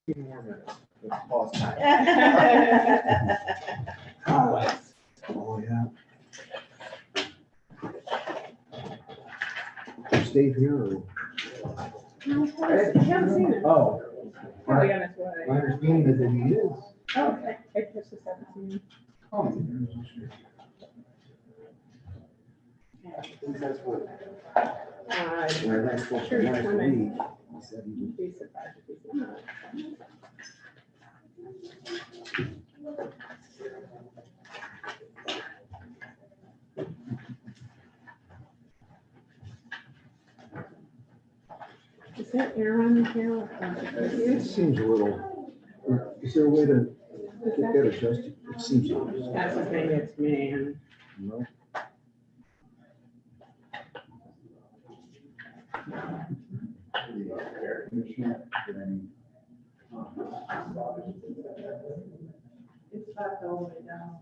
Few more minutes. Let's pause time. Oh, yeah. Stay here or? I haven't seen it. Oh. Probably on its My way. understanding is that he is. Oh, okay. I just haven't seen it. Oh. That's what. When I spoke to Sure, him last come in. week, he said he would. Be surprised if he's not. Is there air on here? It seems a little, is there a way to get that adjusted? It seems. That's the thing, it's me and. No. It's about the way down.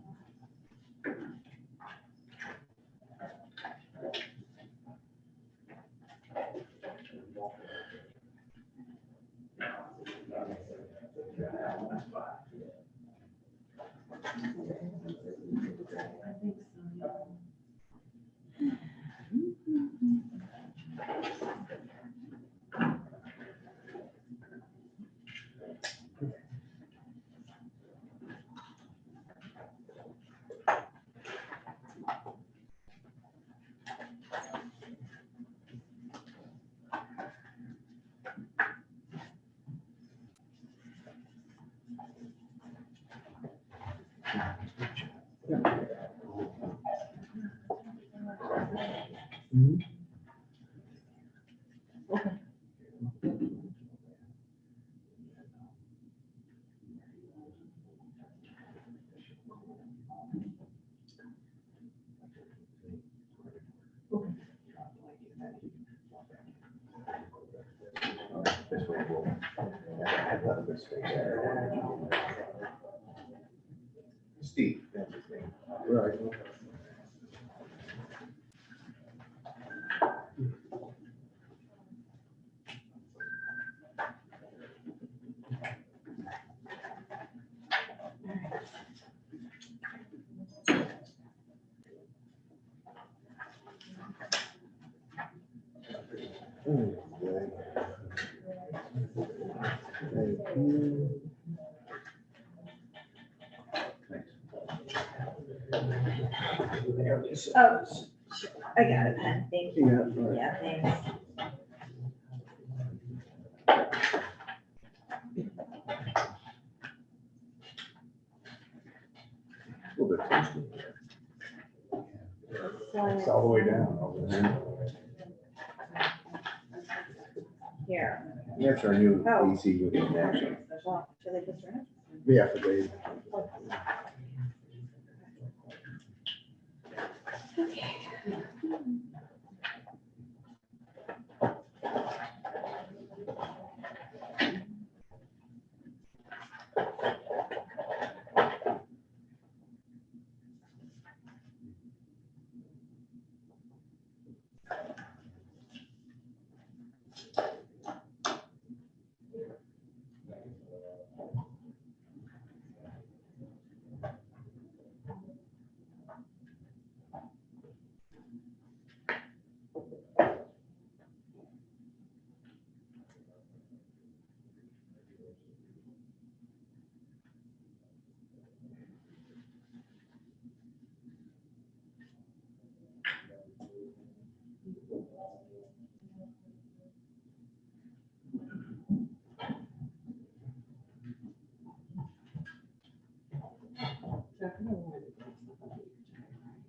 Mhm. Steve, that's his name. Right. Thank you. Oh, I got it, pen. Thank you. Yeah, right. Yeah, thanks. A little bit toasty. It's all the way down. over there. Here. That's our new Oh. AC unit connection. Well, should I just run it? Yeah, for Dave. Okay.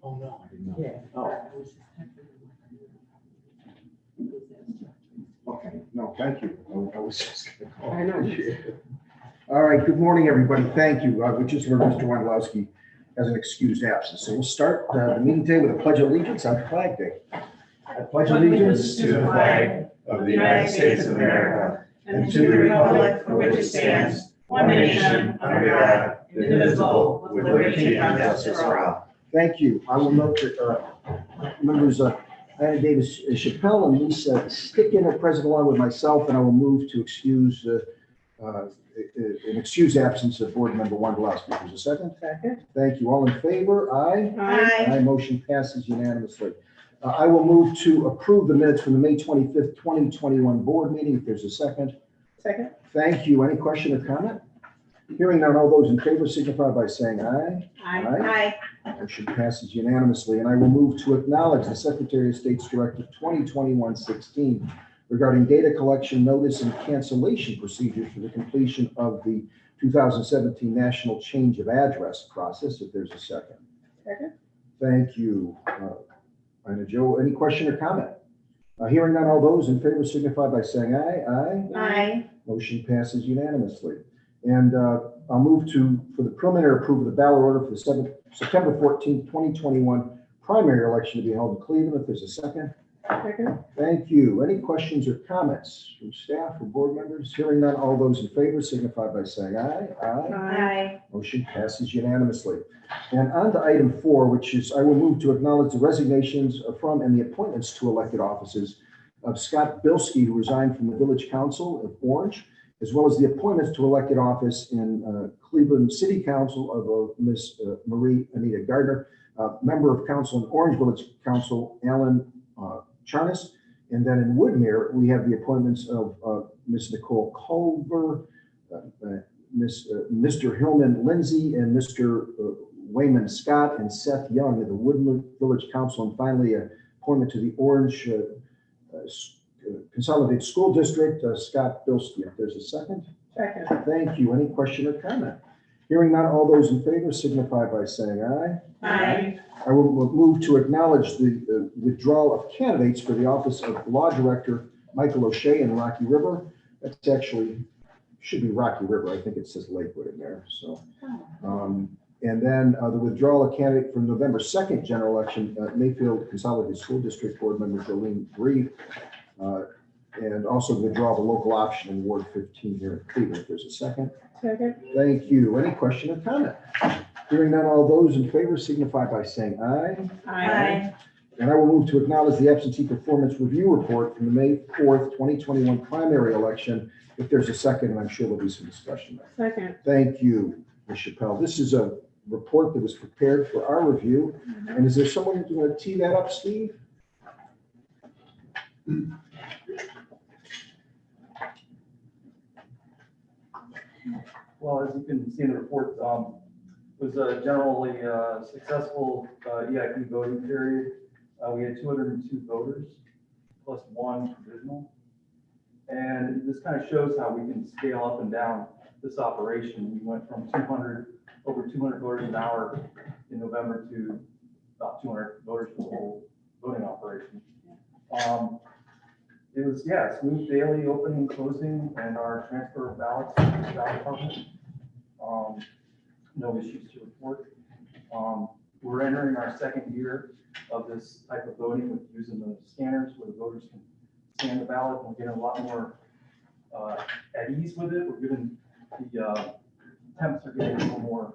Oh, no, I didn't know. Yeah. Oh, okay. No, thank you. I was just gonna call. I know. All right, good morning, everybody. Thank you. We just learned Mr. Wondolowski has an excused absence. So we'll start the meeting today with a pledge of allegiance on Flag Day. I pledge allegiance to the flag of the United States of America and to the republic for which it stands, one nation, under God, indivisible, with liberty and justice for all. Thank you. I will note that members Anna Davis Chappelle and Lisa Sticken are present along with myself, and I will move to excuse an excused absence of Board Member Wondolowski. There's a second. Second. Thank you. All in favor? Aye. Aye. Motion passes unanimously. I will move to approve the minutes from the May 25th, 2021 board meeting. If there's a second. Second. Thank you. Any question or comment? Hearing none, all those in favor signify by saying aye. Aye. Aye. Motion passes unanimously, and I will move to acknowledge the Secretary of State's Directive 2021-16 regarding data collection notice and cancellation procedures for the completion of the 2017 National Change of Address process. If there's a second. Second. Thank you. Ina Jo, any question or comment? Hearing none, all those in favor signify by saying aye. Aye. Aye. Motion passes unanimously. And I'll move for the preliminary approval of the ballot order for the September 14th, 2021 primary election to be held in Cleveland. If there's a second. Second. Thank you. Any questions or comments from staff or board members? Hearing none, all those in favor signify by saying aye. Aye. Aye. Motion passes unanimously. And on to item 4, which is I will move to acknowledge the resignations from and the appointments to elected offices of Scott Bilski, who resigned from the Village Council of Orange, as well as the appointments to elected office in Cleveland City Council of Miss Marie Anita Gardner, member of council in Orange Village Council, Alan Charnas. And then in Woodmere, we have the appointments of Miss Nicole Culver, Mr. Hillman Lindsay, and Mr. Wayman Scott, and Seth Young of the Woodmere Village Council. And finally, appointment to the Orange Consolidated School District, Scott Bilski. If there's a second. Second. Thank you. Any question or comment? Hearing none, all those in favor signify by saying aye. Aye. I will move to acknowledge the withdrawal of candidates for the office of Law Director Michael O'Shea in Rocky River. That's actually, should be Rocky River. I think it says Lakewood in there. So, and then the withdrawal of candidate for November 2nd general election, Mayfield Consolidated School District Board Member Jolene Grieve. And also the withdrawal of the local option in Ward 15 here in Cleveland. If there's a second. Second. Thank you. Any question or comment? Hearing none, all those in favor signify by saying aye. Aye. And I will move to acknowledge the absentee performance review report from the May 4th, 2021 primary election. If there's a second, and I'm sure there'll be some discussion. Second. Thank you, Ms. Chappelle. This is a report that was prepared for our review. And is there someone who's going to tee that up, Steve? Well, as you can see in the report, was a generally successful EIP voting period. We had 202 voters plus 1 provisional. And this kind of shows how we can scale up and down this operation. We went from over 200 voters an hour in November to about 200 voters for the whole voting operation. It was, smooth daily opening and closing, and our transfer of ballots to the ballot department. No issues to report. We're entering our 2nd year of this type of voting with using the scanners where the voters can scan the ballot. We're getting a lot more at ease with it. We're getting the temps are getting a little more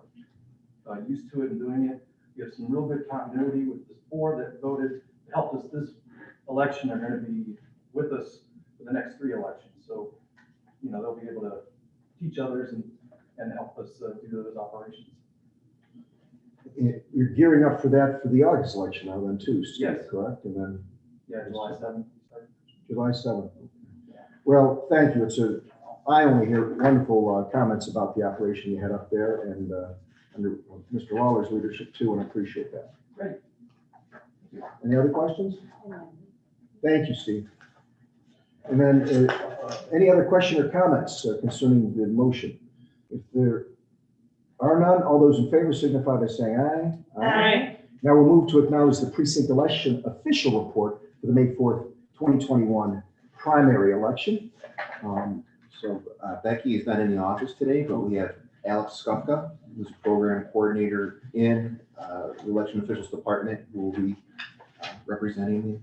used to it and doing it. We have some real good continuity with this board that voted, helped us this election. They're going to be with us for the next 3 elections. So, they'll be able to teach others and help us do those operations. You're gearing up for that for the August election now then too, Steve, Yes. correct? And then July 7th. July 7th. Well, thank you. I only hear wonderful comments about the operation you had up there and under Mr. Lawler's leadership too, and I appreciate that. Great. Any other questions? Thank you, Steve. And then any other question or comments concerning the motion? If there are none, all those in favor signify by saying aye. Aye. Now we'll move to acknowledge the precinct election official report for the May 4th, 2021 primary election. Becky is not in the office today, but we have Alex Skufka, who's a program coordinator in the election officials department, who will be representing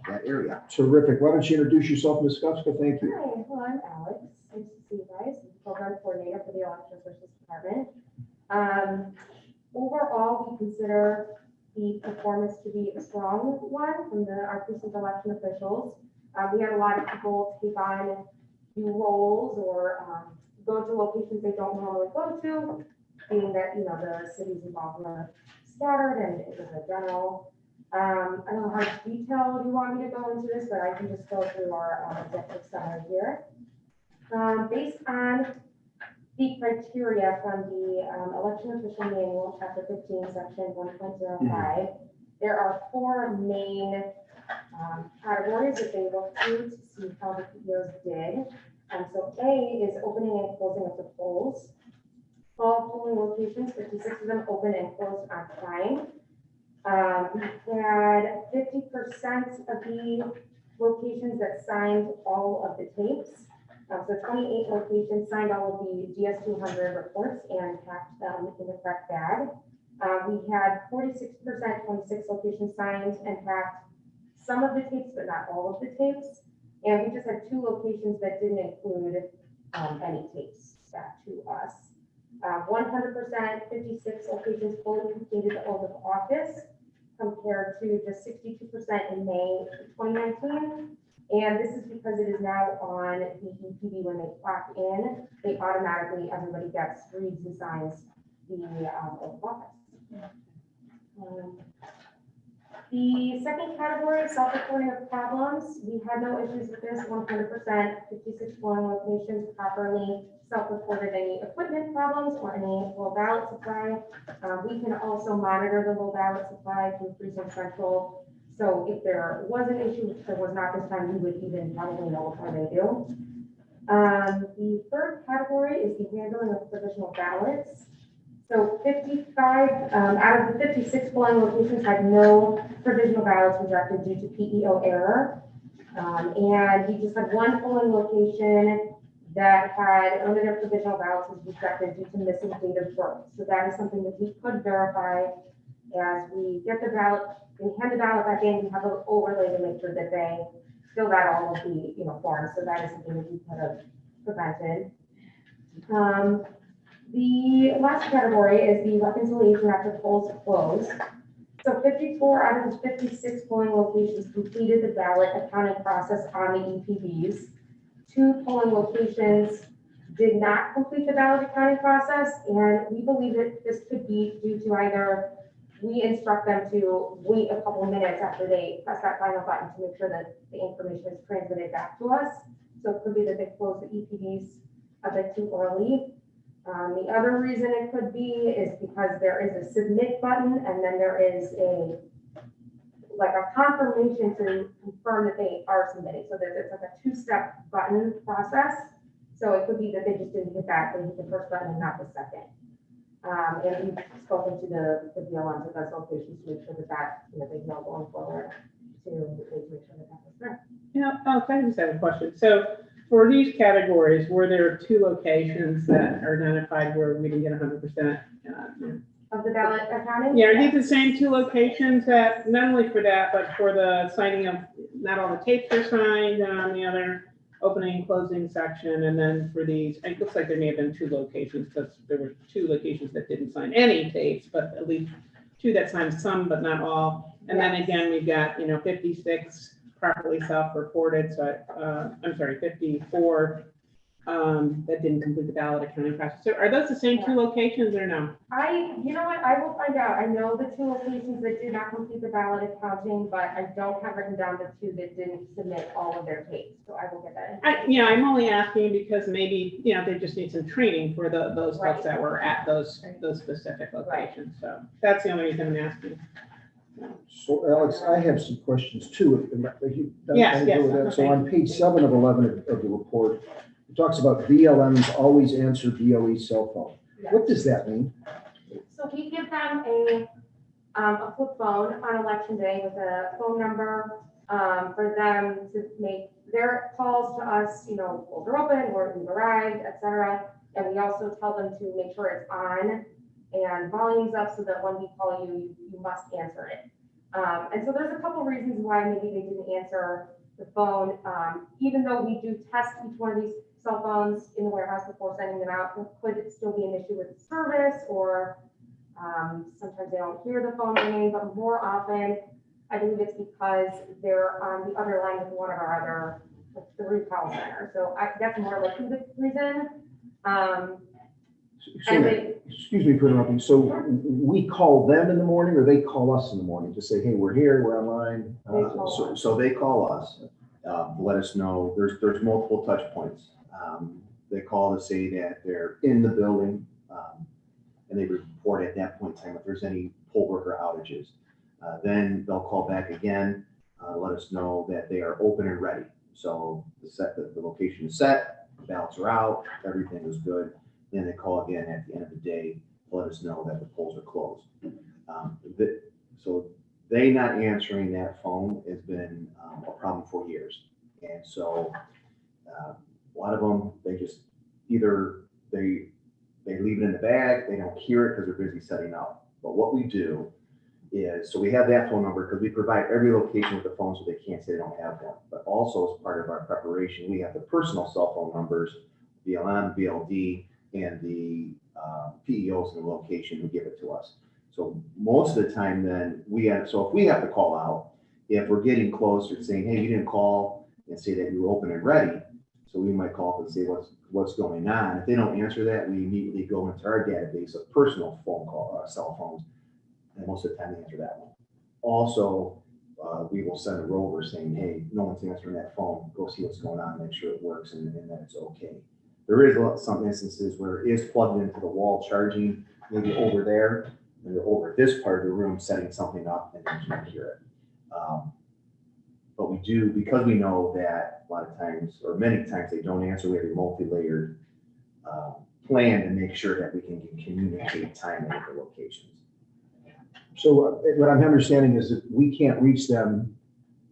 that area. Terrific. Why don't you introduce yourself, Ms. Skufska? Thank you. Hi, well, I'm Alex. Nice to see you guys. I'm the program coordinator for the election officials department. Overall, we consider the performance to be a strong one from our precinct election officials. We had a lot of people take on new roles or go to locations they don't normally go to, being that, the city's involved are scattered and it was a general. I don't know how detailed you want me to go into this, but I can just go through our executive summary here. Based on the criteria from the election official manual, chapter 15, section 1.05, there are 4 main categories that they look through to see how the PEOs did. So A is opening and closing of the polls. All polling locations, 56 of them open and closed on time. We had 50% of the locations that signed all of the tapes. So 28 locations signed all of the GS200 reports and packed them in the correct bag. We had 46%, 26 locations signed and packed some of the tapes, but not all of the tapes. And we just had 2 locations that didn't include any tapes back to us. 100%, 56 locations fully completed the oath of office, compared to just 62% in May 2019. And this is because it is now on the EPB when they clock in, they automatically, everybody reads and signs the oath of office. The second category, self-reporting of problems. We had no issues with this, 100%, 56 polling locations properly self-reported any equipment problems or any low ballot supply. We can also monitor the low ballot supply through Precinct Central. So if there was an issue, which there was not this time, we would even probably notify they do. The third category is the handling of provisional ballots. So 55 out of the 56 polling locations had no provisional ballots rejected due to PEO error. And we just had 1 polling location that had one of their provisional ballots was rejected due to missing date of birth. So that is something that we could verify as we get the ballot, we hand the ballot back in, we have an overlay to make sure that they filled out all of the forms. So that is something that we could have prevented. The last category is the reconciliation after polls close. So 54 out of the 56 polling locations completed the ballot accounting process on the EPBs. 2 polling locations did not complete the ballot accounting process, and we believe that this could be due to either we instruct them to wait a couple of minutes after they press that final button to make sure that the information is transmitted back to us. So it could be that they close the EPBs a bit too early. The other reason it could be is because there is a submit button and then there is a confirmation to confirm that they are submitting. So there's like a 2-step button process. So it could be that they just didn't hit that, they hit the first button and not the second. And we've spoken to the BLMs at those locations to make sure that they know going forward to make sure that was done. Yeah, I just have a question. So for these categories, were there 2 locations that are identified where we didn't get 100%? Of the ballot accounting? Yeah, are these the same 2 locations that, not only for that, but for the signing of, not all the tapes are signed on the other opening and closing section, and then for these, it looks like there may have been 2 locations, because there were 2 locations that didn't sign any tapes, but at least 2 that signed some, but not all. And then again, we've got, 56 properly self-reported, so, I'm sorry, 54 that didn't complete the ballot accounting process. So are those the same 2 locations or no? You know what, I will find out. I know the 2 locations that did not complete the ballot accounting, but I don't have written down the 2 that didn't submit all of their tapes, so I will get that. I'm only asking because maybe, they just need some training for those folks that were at those specific locations. So that's the only reason I'm asking. So Alex, I have some questions too. Yes. So on page 7 of 11 of the report, it talks about VLMs always answer BOE cell phone. What does that mean? So we give them a flip phone on election day with a phone number for them to make their calls to us, polls are open, we've arrived, etc. And we also tell them to make sure it's on and volume's up so that when we call you, you must answer it. And so there's a couple reasons why maybe they didn't answer the phone. Even though we do test each one of these cell phones in the warehouse before sending them out, there could still be an issue with the service, or sometimes they don't hear the phone ringing, but more often, I believe it's because they're on the other line with one of our other, the recall center. So that's more likely the reason. And they, Excuse me for interrupting. So we call them in the morning or they call us in the morning to say, hey, we're here, we're online? They call So they call us, let us know, there's multiple touch points. They call to say that they're in the building, and they report at that point in time if there's any poll worker outages. Then they'll call back again, let us know that they are open and ready. So the location is set, the ballots are out, everything is good. Then they call again at the end of the day to let us know that the polls are closed. So they not answering that phone has been a problem for years. And so a lot of them, they just either they leave it in the bag, they don't hear it because they're busy setting up. But what we do is, so we have that phone number because we provide every location with the phone so they can't say they don't have one. But also as part of our preparation, we have the personal cell phone numbers, BLM, BLD, and the PEOs in the location who give it to us. So most of the time then so if we have to call out, if we're getting closer to saying, hey, you didn't call and say that you were open and ready, so we might call up and say what's going on. If they don't answer that, we immediately go into our database of personal cell phones, and most of the time they answer that one. Also, we will send a rover saying, hey, no one's answering that phone, go see what's going on, make sure it works and that it's okay. There is some instances where it is plugged into the wall charging, maybe over there, and they're over this part of the room setting something up and then you can't hear it. But we do, because we know that a lot of times, or many times they don't answer, we have a multi-layered plan to make sure that we can communicate timely with the locations. So what I'm understanding is that we can't reach them,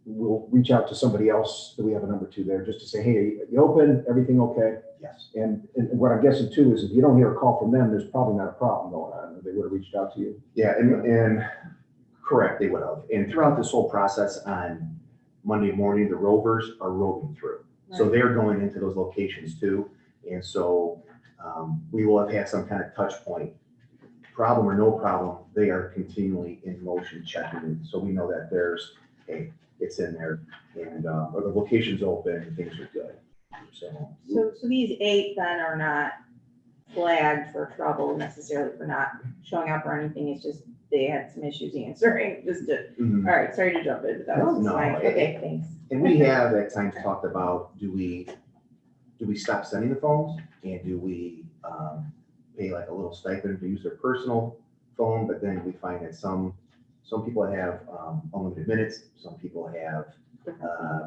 we'll reach out to somebody else that we have a number to there just to say, hey, you open, everything okay? Yes. And what I'm guessing too is if you don't hear a call from them, there's probably not a problem going on. They would have reached out to you. Yeah, and correct, they would have. And throughout this whole process on Monday morning, the rovers are roving through. So they're going into those locations too. And so we will have had some kind of touch point, problem or no problem, they are continually in motion checking. So we know that there's, hey, it's in there and or the location's open and things are good. So these 8 then are not flagged for trouble necessarily for not showing up or anything, it's just they had some issues answering, just to, Mhm. all right, sorry to jump in, but that was No, fine, okay, thanks. And we have at times talked about, do we stop sending the phones and do we pay like a little stipend to use their personal phone? But then we find that some people have unlimited minutes, some people have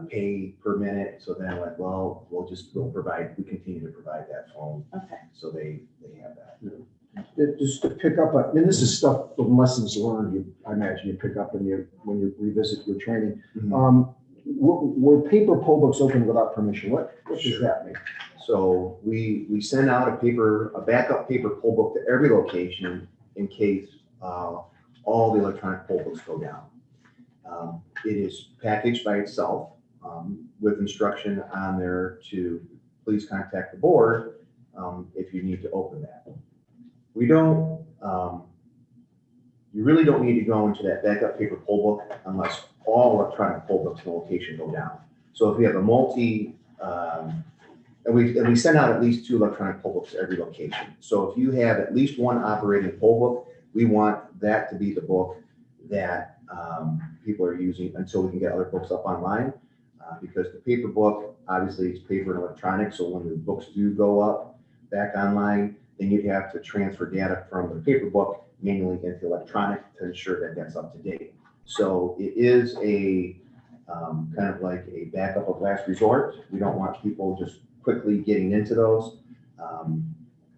pay per minute. So then like, well, we continue to provide that phone. Okay. So they have that. Just to pick up on, and this is stuff from lessons learned, I imagine you pick up when you revisit your training. Mhm. Were paper poll books open without permission? What does that mean? So we send out a backup paper poll book to every location in case all the electronic poll books go down. It is packaged by itself with instruction on there to please contact the board if you need to open that. You really don't need to go into that backup paper poll book unless all electronic poll books in the location go down. So if we have a and we send out at least 2 electronic poll books to every location. So if you have at least 1 operating poll book, we want that to be the book that people are using until we can get other books up online. Because the paper book, obviously it's paper and electronic. So when the books do go up back online, then you'd have to transfer data from the paper book manually into electronic to ensure that that's up to date. So it is a kind of like a backup of last resort. We don't want people just quickly getting into those.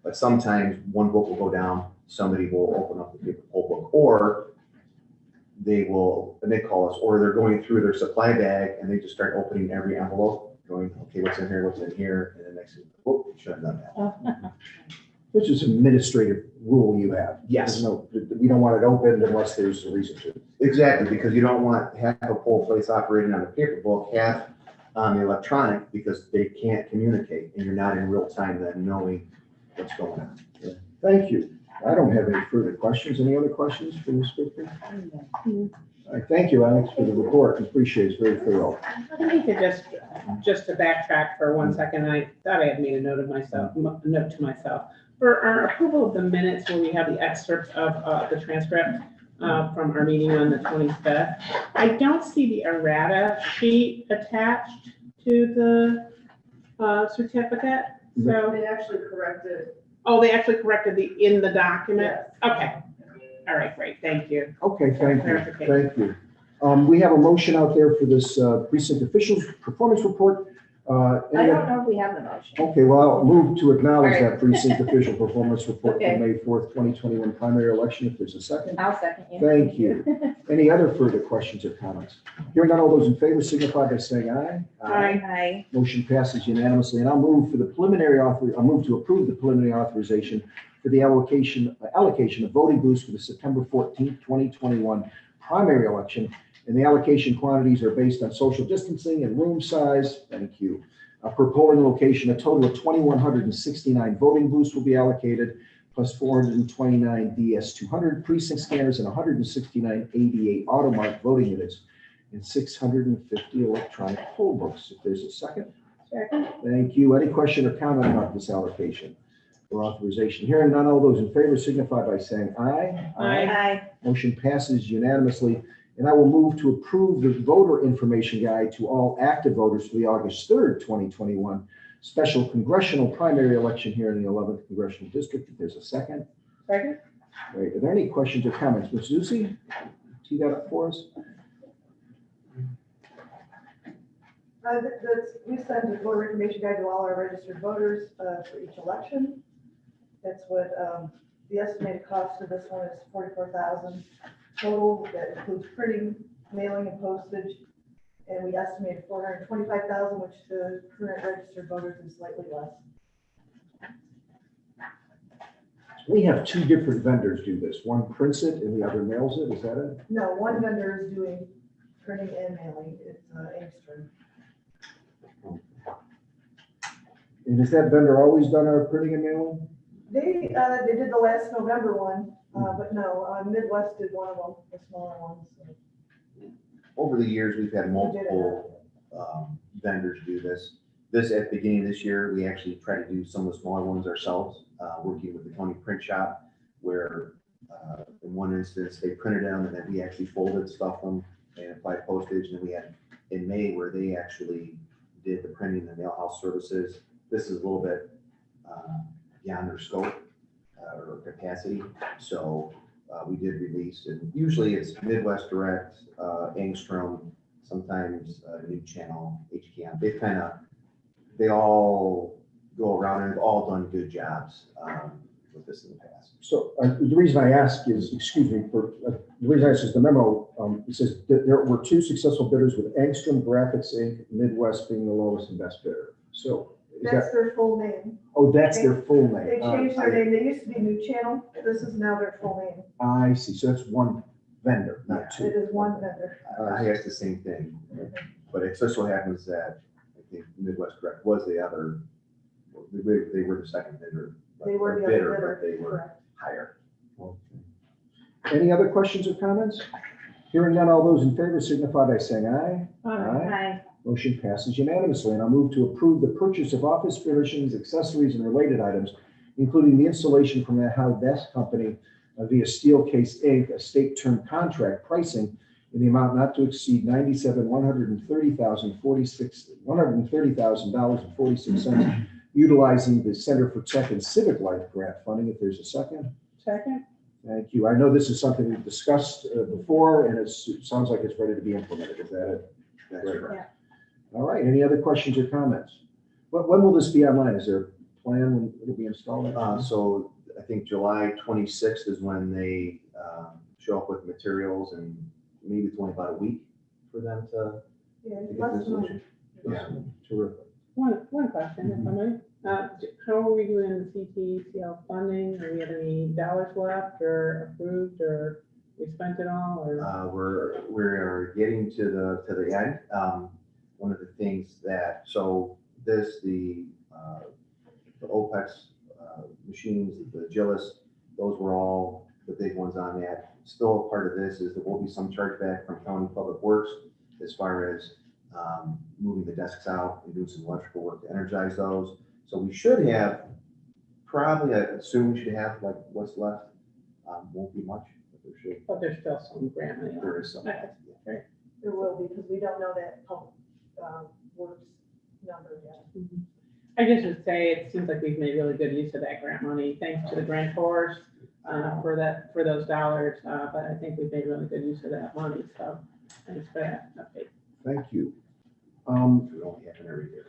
But sometimes one book will go down, somebody will open up the paper poll book, or they call us, or they're going through their supply bag and they just start opening every envelope, going, okay, what's in here, and the next thing, whoop, should have done that. Which is an administrative rule you have. Yes. We don't want it opened unless there's a reason to. Exactly, because you don't want half a poll place operating on the paper book, half on the electronic, because they can't communicate and you're not in real time then knowing what's going on. Thank you. I don't have any further questions. Any other questions for Ms. Victor? I thank you, Alex, for the report. Appreciate it. It's very thorough. I think you could just to backtrack for 1 second, I thought I had made a note of myself, a note to myself. For our approval of the minutes where we have the excerpt of the transcript from our meeting on the 25th, I don't see the errata sheet attached to the certificate. So, They actually corrected. oh, they actually corrected in the document? Yes. Okay. All right, great. Thank you. Okay, thank you. Clarification. Thank you. We have a motion out there for this precinct officials performance report. I don't know if we have the motion. Okay, well, I'll move to acknowledge All right. that precinct official performance report for Okay. May 4th, 2021 primary election. If there's a second. I'll second you. Thank you. Any other further questions or comments? Hearing none, all those in favor signify by saying aye. Aye. Aye. Motion passes unanimously, and I'll move to approve the preliminary authorization for the allocation of voting booths for the September 14th, 2021 primary election. And the allocation quantities are based on social distancing and room size. Thank you. Per polling location, a total of 2,169 voting booths will be allocated, plus 429 DS200 precinct scanners and 169 ADA automark voting units, and 650 electronic poll books. If there's a second. Second. Thank you. Any question or comment about this allocation or authorization? Hearing none, all those in favor signify by saying aye. Aye. Aye. Motion passes unanimously. And I will move to approve the voter information guide to all active voters for the August 3rd, 2021 special congressional primary election here in the 11th Congressional District. If there's a second. Second. Great. Are there any questions or comments? Ms. Zusi, tee that up for us? We send a voter information guide to all our registered voters for each election. That's what the estimated cost of this one is $44,000 total. That includes printing, mailing, and postage. And we estimated $425,000, which the current registered voters is slightly less. We have two different vendors do this. One prints it and the other mails it. Is that it? No, one vendor is doing printing and mailing. It's Angstrom. And has that vendor always done our printing and mailing? They did the last November one, but no, Midwest did one of them, the smaller ones. So. Over the years, we've had multiple vendors do this. At the beginning of this year, we actually tried to do some of the smaller ones ourselves, working with the county print shop, where in one instance, they printed them and then we actually folded, stuffed them, and applied postage. And then we had in May where they actually did the printing and mail house services. This is a little bit beyond their scope or capacity. So we did release, and usually it's Midwest Direct, Angstrom, sometimes New Channel, HCAM. They all go around and have all done good jobs with this in the past. So the reason I ask is, excuse me, the reason I ask is the memo, it says that there were two successful bidders with Angstrom Graphics Inc., Midwest being the lowest and best bidder. So is That's that, their full name. oh, that's their full They name. changed their name. They used to be New Channel. This is now their full name. I see. So that's one vendor, not It two. is one vendor. I asked the same thing, but it just so happens that I think Midwest Direct was the other, they were the second bidder. They were the other bidder. But they were Correct. higher. Any other questions or comments? Hearing none, all those in favor signify by saying aye. Aye. Motion passes unanimously, and I'll move to approve the purchase of office furnishings, accessories, and related items, including the installation from the Howe Desk Company via Steelcase Inc., a state term contract pricing in the amount not to exceed $130,046, utilizing the Center for Tech and Civic Life grant funding. If there's a second. Second. Thank you. I know this is something we've discussed before, and it sounds like it's ready to be implemented. Is that it? That's Great. correct. All right. Any other questions or comments? When will this be online? Is there a plan when it'll be installed? So I think July 26th is when they show up with materials, and maybe it's only about a week for them to Yeah, get less this than a solution. week. Yeah. Terrific. One question, if I may. How are we doing in the CTCL funding? Do we have any dollars left or approved, or we spent it all, or? We're getting to the end. One of the things that, so the OPEX machines, the Agilus, those were all the big ones on that. Still a part of this is there will be some chargeback from County Public Works as far as moving the desks out and doing some electrical work to energize those. So we should have, probably, I assume we should have like what's left. Won't be much, but there should, But there's still some grant money. there is some. Okay. There will be, because we don't know that public works number yet. I just would say it seems like we've made really good use of that grant money, thanks to the grantor for those dollars. But I think we've made really good use of that money, so thanks for that update. Thank you. We don't happen every year.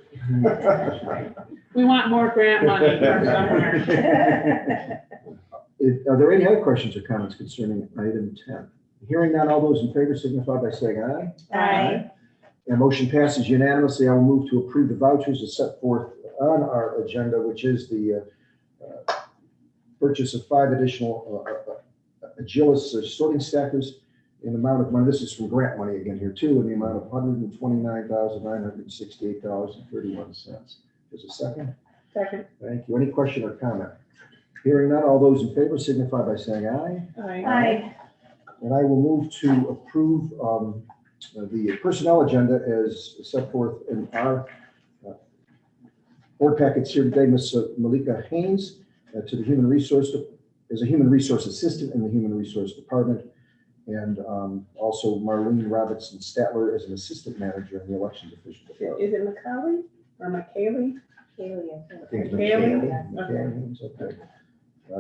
We want more grant money from somewhere. Are there any other questions or comments concerning item 10? Hearing none, all those in favor signify by saying aye. Aye. And motion passes unanimously. I will move to approve the vouchers as set forth on our agenda, which is the purchase of 5 additional Agilis sorting stackers in the amount of money. This is from grant money again here too, in the amount of $129,968.31. There's a second. Second. Thank you. Any question or comment? Hearing none, all those in favor signify by saying aye. Aye. And I will move to approve the personnel agenda as set forth in our board packets here today. Ms. Malika Haynes to the Human Resource, as a Human Resource Assistant in the Human Resource Department, and also Marlene Robinson Statler as an Assistant Manager in the Elections Official Department. Is it McCauley or McKaylee? Kaylee, I think it's Kaylee? Kaylee. Haynes, okay.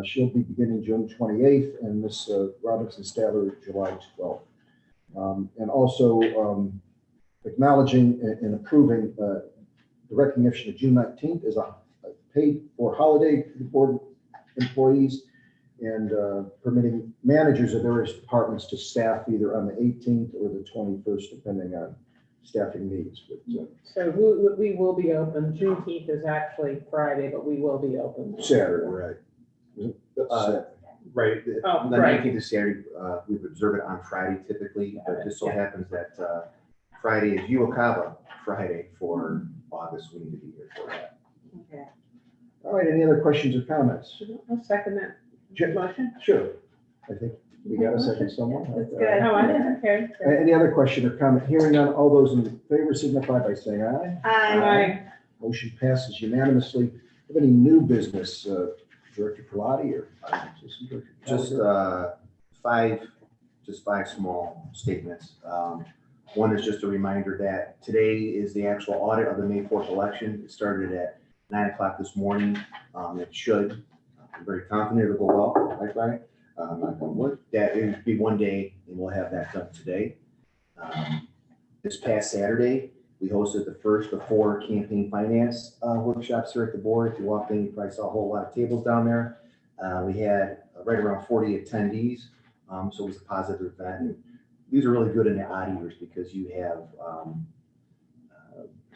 She'll be beginning June 28th, and Ms. Robinson Statler July 12th. And also acknowledging and approving the recognition of June 19th as a paid for holiday for the board employees, and permitting managers of various departments to staff either on the 18th or the 21st, depending on staffing needs. But, So we will be open. Juneteenth is actually Friday, but we will be open. Saturday. Right. Saturday. Right. Oh, The right. 19th is Saturday. We would observe it on Friday typically, but it just so happens that Friday is Uokava Friday for August. We need to be here for that. Okay. All right, any other questions or comments? I'll second that Jim? motion. Sure. I think we got a second somewhere. That's good. Oh, okay. Any other question or comment? Hearing none, all those in favor signify by saying aye. Aye. Motion passes unanimously. Have any new business, Director Pilati or Assistant Director? Just five small statements. One is just a reminder that today is the actual audit of the May 4th election. It started at 9 o'clock this morning. It should, I'm very confident it'll go well, right, Brian? Knock on wood. That it would be one day and we'll have that done today. This past Saturday, we hosted the first of 4 campaign finance workshops here at the board. If you walked in, you probably saw a whole lot of tables down there. We had right around 40 attendees, so it was a positive event. And these are really good in the odd years because you have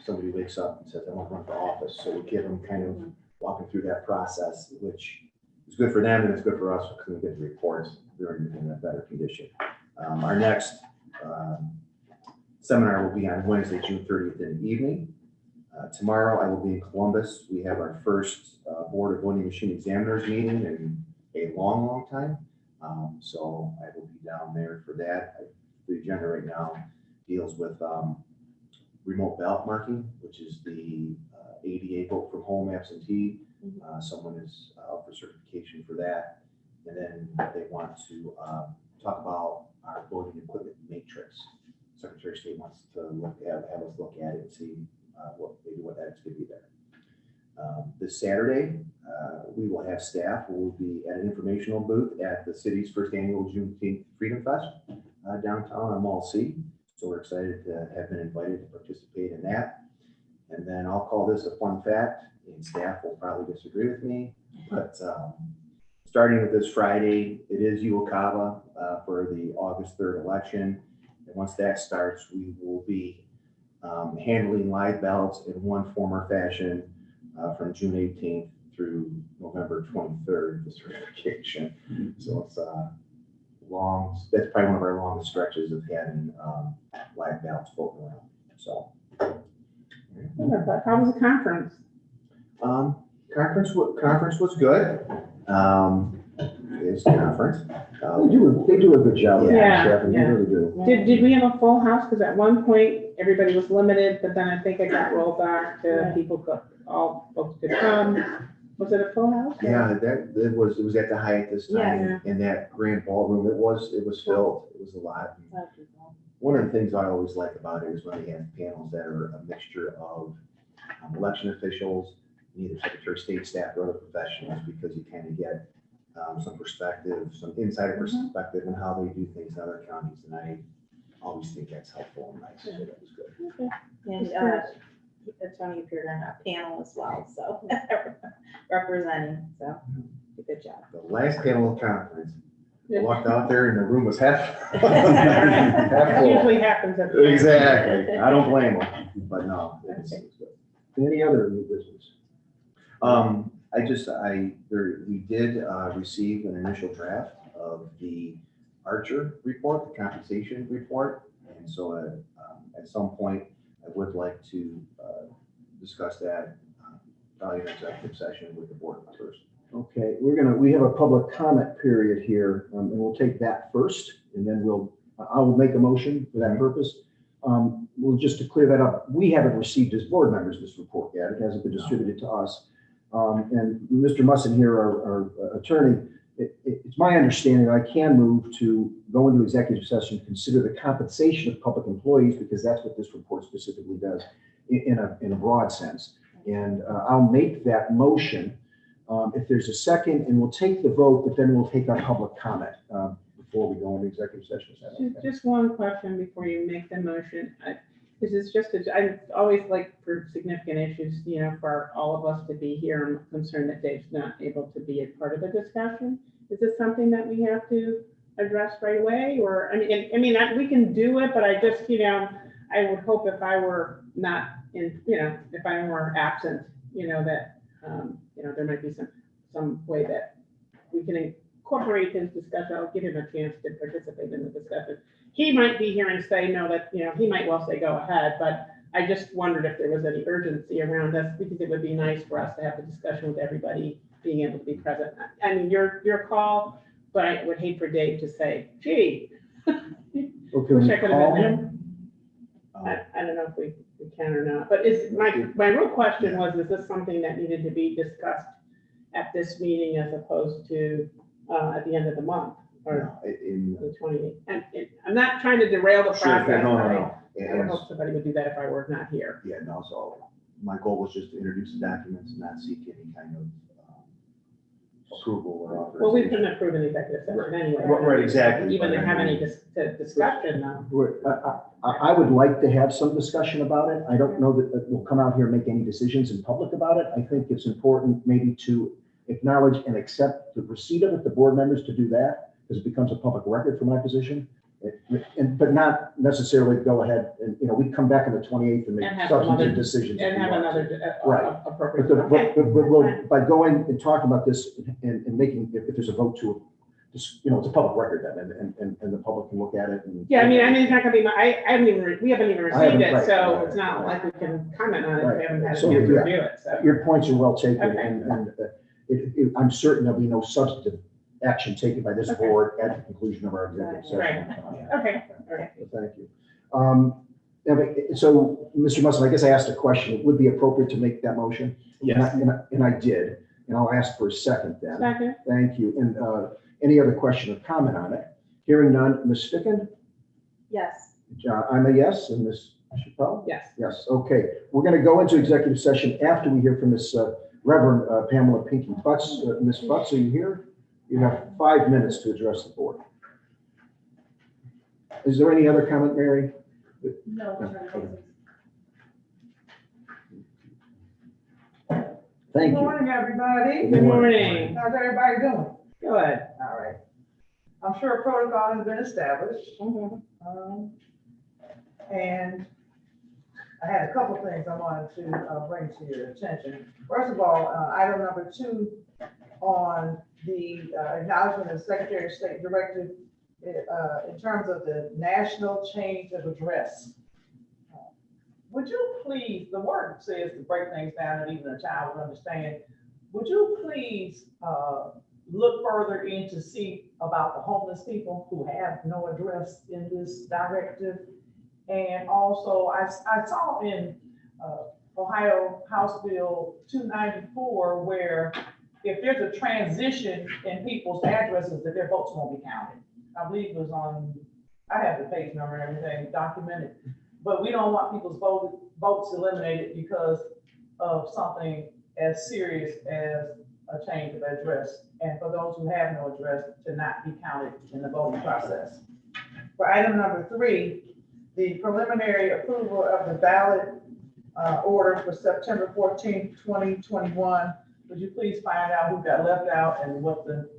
somebody wakes up and says, I want to run for office. So we give them kind of walking through that process, which is good for them and it's good for us because we get the reports. They're in a better condition. Our next seminar will be on Wednesday, June 30th in the evening. Tomorrow I will be in Columbus. We have our first Board of Voting Machine Examiners meeting in a long, long time. So I will be down there for that. The agenda right now deals with remote ballot marking, which is the ADA vote from home absentee. Someone is out for certification for that. And then they want to talk about our voting equipment matrix. Secretary of State wants to have us look at it and see what that's going to be there. This Saturday, we will have staff who will be at an informational booth at the city's first annual Juneteenth Freedom Fest downtown on Mall C. So we're excited to have been invited to participate in that. And then I'll call this a fun fact, and staff will probably disagree with me, but starting with this Friday, it is Uokava for the August 3rd election. And once that starts, we will be handling live ballots in one form or fashion from June 18th through November 23rd for certification. So it's long, that's probably one of our longest stretches of having live ballots floating around. So. But how was the conference? Conference was good. this conference. They do a good job with that, Yeah, Stephanie, they yeah. really do. Did we have a full house? Because at one point, everybody was limited, but then I think it got rolled back to people all folks could come. Was it a full house? Yeah, it was at the height this time, in that grand ballroom, it was filled, it was a lot. One of the things I always like about it is when they have panels that are a mixture of election officials, either Secretary of State staff or other professionals, because you kind of get some perspective, some insider perspective on how they do things in other counties, and I always think that's helpful and nice, so that was good. And Tony appeared on a panel as well, so representing, so good job. The last panel of conference, I walked out there and the room was half. half That full. usually happens at the end. Exactly, I don't blame them, but no, it was good. Any other new business? We did receive an initial draft of the Archer report, the compensation report. And so at some point, I would like to discuss that probably in executive session with the board members. Okay, we have a public comment period here, and we'll take that first, and then I will make a motion for that purpose. Well, just to clear that up, we haven't received as board members this report yet. It hasn't been distributed to us. And Mr. Musson here, our attorney, it's my understanding I can move to go into executive session, consider the compensation of public employees, because that's what this report specifically does in a broad sense. And I'll make that motion. If there's a second, and we'll take the vote, but then we'll take our public comment before we go into executive session. Is that okay? Just one question before you make the motion. This is just, I always like for significant issues, for all of us to be here. I'm concerned that Dave's not able to be a part of the discussion. Is this something that we have to address right away? Or, we can do it, but I just, I would hope if I were not in, if I were absent, that, there might be some way that we can incorporate his discussion. I'll give him a chance to participate in the discussion. He might be here and say, no, that, he might well say, go ahead, but I just wondered if there was any urgency around this, because it would be nice for us to have the discussion with everybody being able to be present. I mean, your call, but I would hate for Dave to say, gee, Okay, wish I could have call been him. there. I don't know if we can or not, but my real question was, is this something that needed to be discussed at this meeting as opposed to at the end of the month? Or the 28th. And I'm not trying to derail the process. No. I would hope somebody would do that if I were not here. Yeah, no, so my goal was just to introduce the documents and not seek any kind of approval or authorization. Well, we couldn't approve an executive session anyway. Right, exactly. Even to have any discussion. I would like to have some discussion about it. I don't know that we'll come out here and make any decisions in public about it. I think it's important maybe to acknowledge and accept the receipt of it, the board members to do that, because it becomes a public record for my position. But not necessarily go ahead and, we come back on the 28th and make And have substantive another- decisions. And have another Right. appropriate. But Okay. we'll, by going and talking about this and making, if there's a vote to, it's a public record then, and the public can look at it and. Yeah, it's not gonna be, we haven't even I haven't- received it, right, so right. it's not like we can comment on it. Right. We haven't had a So, chance to yeah. review it, so. Your points are well taken, Okay. and I'm certain there'll be no substantive action taken by this Okay. board at the conclusion of our executive session. Okay, all right. Thank you. So, Mr. Musson, I guess I asked a question. It would be appropriate to make that motion? Yes. And I did, and I'll ask for a second then. Second, Thank you. And any other question or comment on it? Hearing none, Ms. Ficken? Yes. I'm a yes, and Ms. Chappelle? yes. Yes, okay. We're going to go into executive session after we hear from Ms. Reverend Pamela Pinky Butts. Ms. Butts, are you here? You have 5 minutes to address the board. Is there any other comment, Mary? No. Thank Good you. morning, everybody. Good morning. How's everybody doing? Good. All right. I'm sure a protocol has been established. And I had a couple things I wanted to bring to your attention. First of all, item number 2 on the acknowledgement of Secretary of State Directive in terms of the national change of address. Would you please, the word says to break things down and even a child would understand, would you please look further in to see about the homeless people who have no address in this directive. And also, I saw in Ohio House Bill 294 where if there's a transition in people's addresses, that their votes won't be counted. I believe it was on, I have the page number and everything documented, but we don't want people's votes eliminated because of something as serious as a change of address. And for those who have no address, to not be counted in the voting process. For item number 3, the preliminary approval of the ballot order for September 14th, 2021. Would you please find out who got left out and what the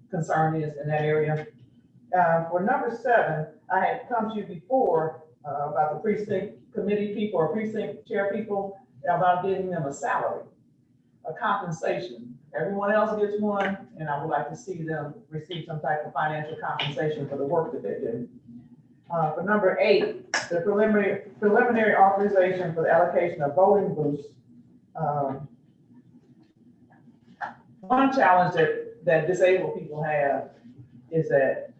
concern is in that area? For number 7, I had come to you before about the precinct committee people or precinct chair people, about giving them a salary, a compensation. Everyone else gets one, and I would like to see them receive some type of financial compensation for the work that they do. For number 8, the preliminary authorization for the allocation of voting booths. One challenge that disabled people have is that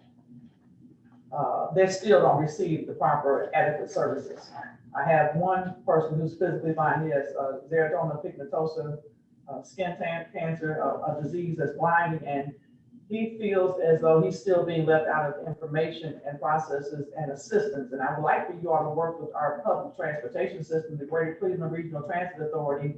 they still don't receive the proper adequate services. I have one person who's physically blind. He has xeroderma pigmentosa, skin cancer, a disease that's blinding, and he feels as though he's still being left out of information and processes and assistance. And I would like for you all to work with our public transportation system, the Greater Cleveland Regional Transit Authority,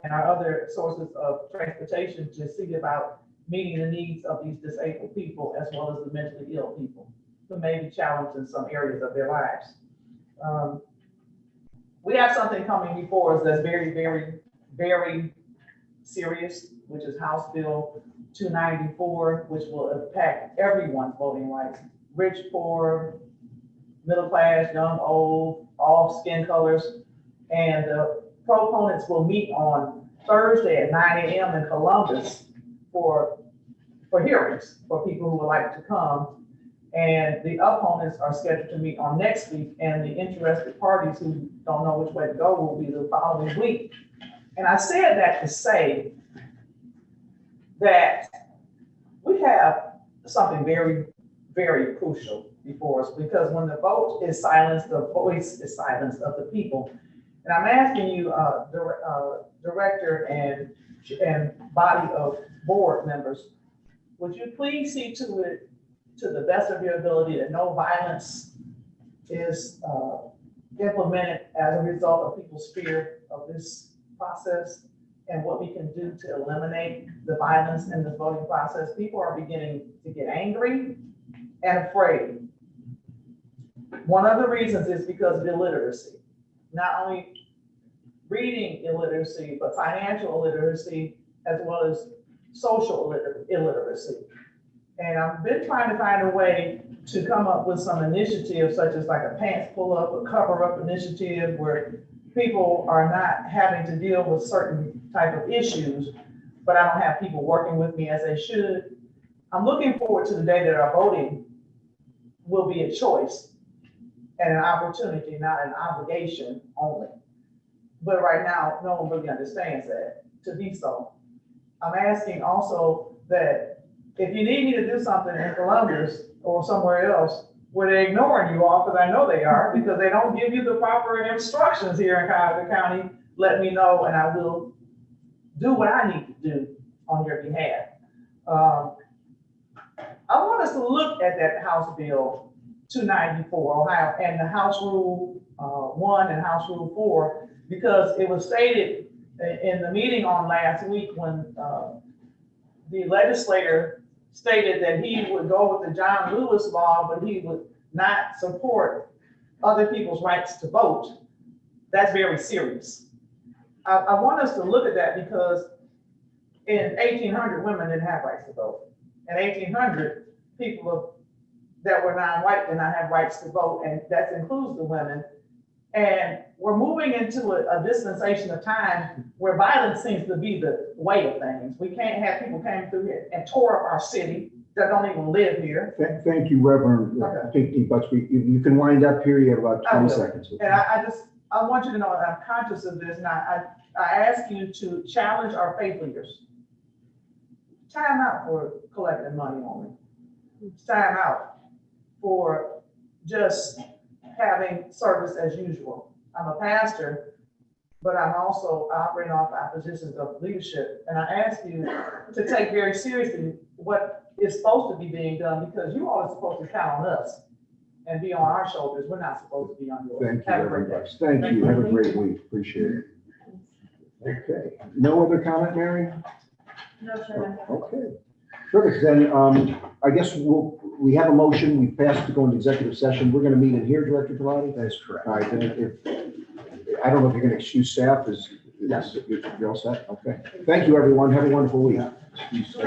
and our other sources of transportation to see about meeting the needs of these disabled people as well as the mentally ill people who may be challenged in some areas of their lives. We have something coming before us that's very, very, very serious, which is House Bill 294, which will impact everyone's voting rights, rich, poor, middle class, young, old, all skin colors. And the proponents will meet on Thursday at 9 a.m. in Columbus for hearings for people who would like to come. And the opponents are scheduled to meet on next week, and the interested parties who don't know which way to go will be the following week. And I said that to say that we have something very, very crucial before us, because when the vote is silenced, the voice is silenced of the people. And I'm asking you, director and body of board members, would you please see to it, to the best of your ability, that no violence is implemented as a result of people's fear of this process, and what we can do to eliminate the violence in the voting process. People are beginning to get angry and afraid. One of the reasons is because of illiteracy. Not only reading illiteracy, but financial illiteracy, as well as social illiteracy. And I've been trying to find a way to come up with some initiatives, such as like a pants pull up, a cover up initiative, where people are not having to deal with certain type of issues, but I don't have people working with me as they should. I'm looking forward to the day that our voting will be a choice and an opportunity, not an obligation only. But right now, no one really understands that to be so. I'm asking also that if you need me to do something in Columbus or somewhere else where they're ignoring you all, because I know they are, because they don't give you the proper instructions here in Cuyahoga County, let me know and I will do what I need to do on your behalf. I want us to look at that House Bill 294, Ohio, and the House Rule 1 and House Rule 4, because it was stated in the meeting on last week when the legislator stated that he would go with the John Lewis law, but he would not support other people's rights to vote. That's very serious. I want us to look at that because in 1800, women didn't have rights to vote. In 1800, people that were non-white did not have rights to vote, and that includes the women. And we're moving into a dispensation of time where violence seems to be the way of things. We can't have people coming through here and tore up our city that don't even live here. Thank you, Reverend Pinckney Butts. You can wind up here. You have about 20 seconds. And I want you to know that I'm conscious of this. And I ask you to challenge our faith leaders time out for collecting money on me. It's time out for just having service as usual. I'm a pastor, but I'm also operating off our positions of leadership. And I ask you to take very seriously what is supposed to be being done, because you all are supposed to count on us and be on our shoulders. We're not supposed to be on yours. Thank you Have a very great day. much. Thank you. Have a great week. Appreciate it. Okay. No other comment, Mary? No, sure. Okay. Perfect. Then, I guess we have a motion. We passed to go into executive session. We're going to meet in here, Director Talati? That is correct. All right, then I don't know if you're going to excuse staff. Yes. You're all set? Okay. Thank you, everyone. Have a wonderful week.